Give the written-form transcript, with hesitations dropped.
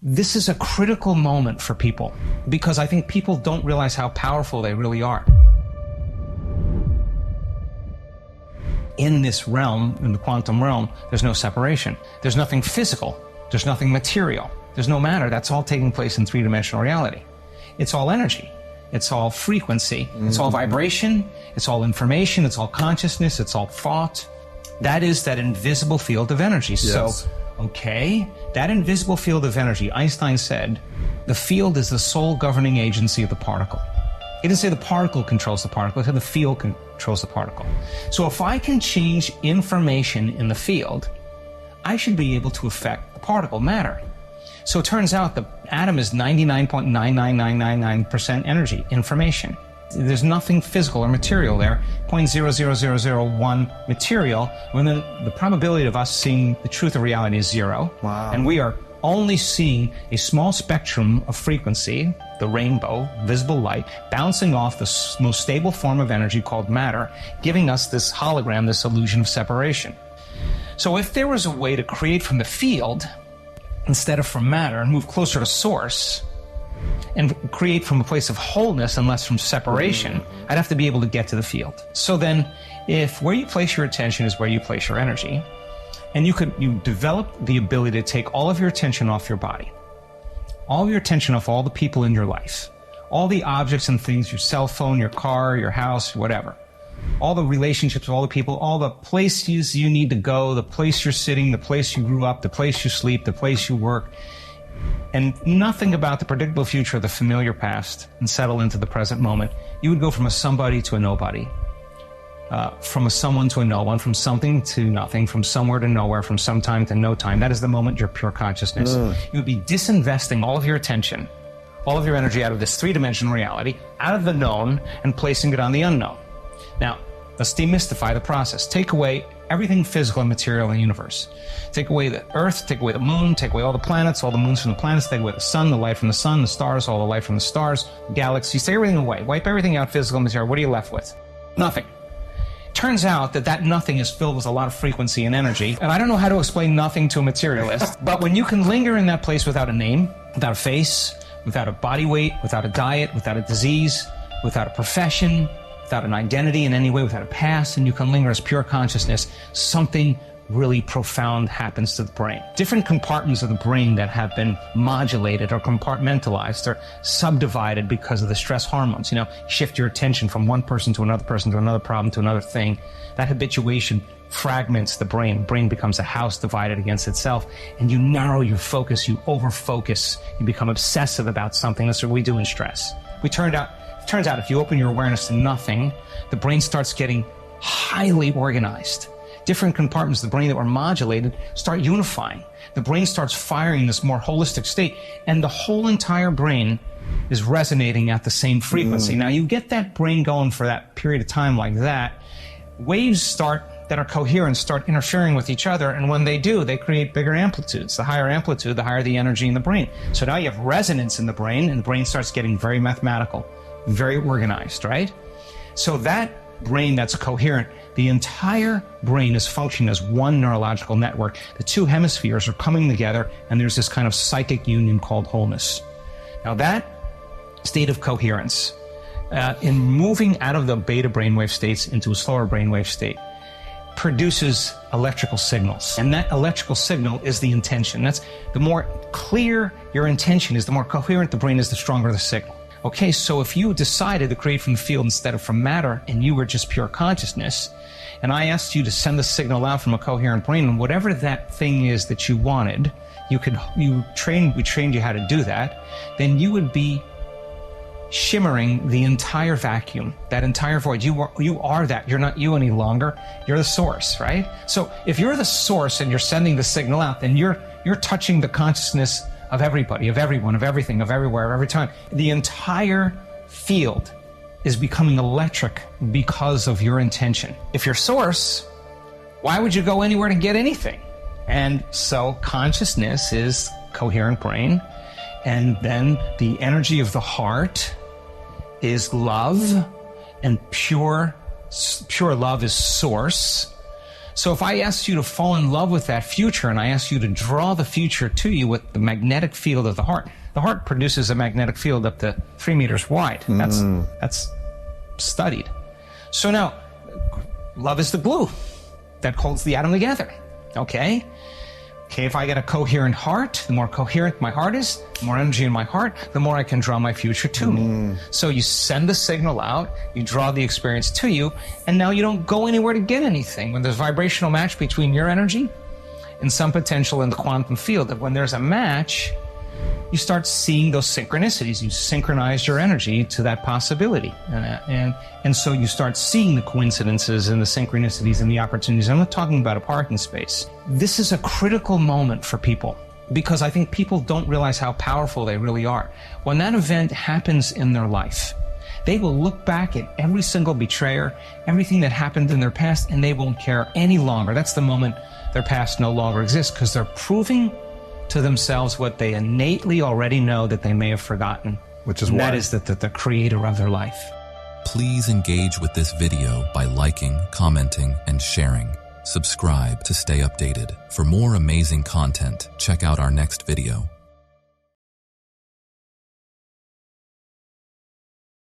This is a critical moment for people because I think people don't realize how powerful they really are. In this realm, in the quantum realm, there's no separation. There's nothing physical. There's nothing material. There's no matter. That's all taking place in three-dimensional reality. It's all energy. It's all frequency. It's all vibration. It's all information. It's all consciousness. It's all thought. That is that invisible field of energy. Yes. So, okay, that invisible field of energy, Einstein said, the field is the sole governing agency of the particle. He didn't say the particle controls the particle, he said the field controls the particle. So if I can change information in the field, I should be able to affect the particle, matter. So it turns out the atom is 99.99999% energy, information. There's nothing physical or material there, 0.00001 material, when the probability of us seeing the truth of reality is 0. Wow. And we are only seeing a small spectrum of frequency, the rainbow, visible light, bouncing off the most stable form of energy called matter, giving us this hologram, this illusion of separation. So if there was a way to create from the field instead of from matter and move closer to source, and create from a place of wholeness and less from separation, I'd have to be able to get to the field. So then, if where you place your attention is where you place your energy, and you develop the ability to take all of your attention off your body, all of your attention off all the people in your life, all the objects and things, your cell phone, your car, your house, whatever, all the relationships, all the people, all the places you need to go, the place you're sitting, the place you grew up, the place you sleep, the place you work, and nothing about the predictable future or the familiar past, and settle into the present moment, you would go from a somebody to a nobody, from a someone to a no one, from something to nothing, from somewhere to nowhere, from some time to no time. That is the moment you're pure consciousness. You would be disinvesting all of your attention, all of your energy out of this three-dimensional reality, out of the known, and placing it on the unknown. Now, let's demystify the process. Take away everything physical and material in the universe. Take away the Earth, take away the moon, take away all the planets, all the moons from the planets, take away the sun, the light from the sun, the stars, all the light from the stars, galaxies, take everything away. Wipe everything out, physical and material. What are you left with? Nothing. Turns out that nothing is filled with a lot of frequency and energy. And I don't know how to explain nothing to a materialist, but when you can linger in that place without a name, without a face, without a body weight, without a diet, without a disease, without a profession, without an identity in any way, without a past, and you can linger as pure consciousness, something really profound happens to the brain. Different compartments of the brain that have been modulated or compartmentalized or subdivided because of the stress hormones, shift your attention from one person to another problem to another thing. That habituation fragments the brain. The brain becomes a house divided against itself, and you narrow your focus, you over-focus, you become obsessive about something. That's what we do in stress. It turns out if you open your awareness to nothing, the brain starts getting highly organized. Different compartments of the brain that were modulated start unifying. The brain starts firing in this more holistic state, and the whole entire brain is resonating at the same frequency. Now, you get that brain going for that period of time like that, waves that are coherent start interfering with each other, and when they do, they create bigger amplitudes. The higher amplitude, the higher the energy in the brain. So now you have resonance in the brain, and the brain starts getting very mathematical, very organized, right? So that brain that's coherent, the entire brain is functioning as one neurological network. The two hemispheres are coming together, and there's this kind of psychic union called wholeness. Now that state of coherence, in moving out of the beta brainwave states into a slower brainwave state, produces electrical signals. And that electrical signal is the intention. That's the more clear your intention is, the more coherent the brain is, the stronger the signal. Okay, so if you decided to create from the field instead of from matter, and you were just pure consciousness, and I asked you to send the signal out from a coherent brain, and whatever that thing is that you wanted, we trained you how to do that, then you would be shimmering the entire vacuum, that entire void. You are that. You're not you any longer. You're the source, right? So if you're the source and you're sending the signal out, then you're touching the consciousness of everybody, of everyone, of everything, of everywhere, of every time. The entire field is becoming electric because of your intention. If you're source, why would you go anywhere to get anything? And so consciousness is coherent brain, and then the energy of the heart is love, and pure love is source. So if I asked you to fall in love with that future and I asked you to draw the future to you with the magnetic field of the heart produces a magnetic field up to 3 meters wide. That's studied. So now, love is the glue that holds the atom together. Okay, if I get a coherent heart, the more coherent my heart is, the more energy in my heart, the more I can draw my future to me. So you send the signal out, you draw the experience to you, and now you don't go anywhere to get anything. When there's a vibrational match between your energy and some potential in the quantum field, that when there's a match, you start seeing those synchronicities. You synchronize your energy to that possibility. And so you start seeing the coincidences and the synchronicities and the opportunities. I'm not talking about a parking space. This is a critical moment for people because I think people don't realize how powerful they really are. When that event happens in their life, they will look back at every single betrayer, everything that happened in their past, and they won't care any longer. That's the moment their past no longer exists because they're proving to themselves what they innately already know that they may have forgotten. Which is and what? That is that the creator of their life. Please engage with this video by liking, commenting, and sharing. Subscribe to stay updated. For more amazing content, check out our next video.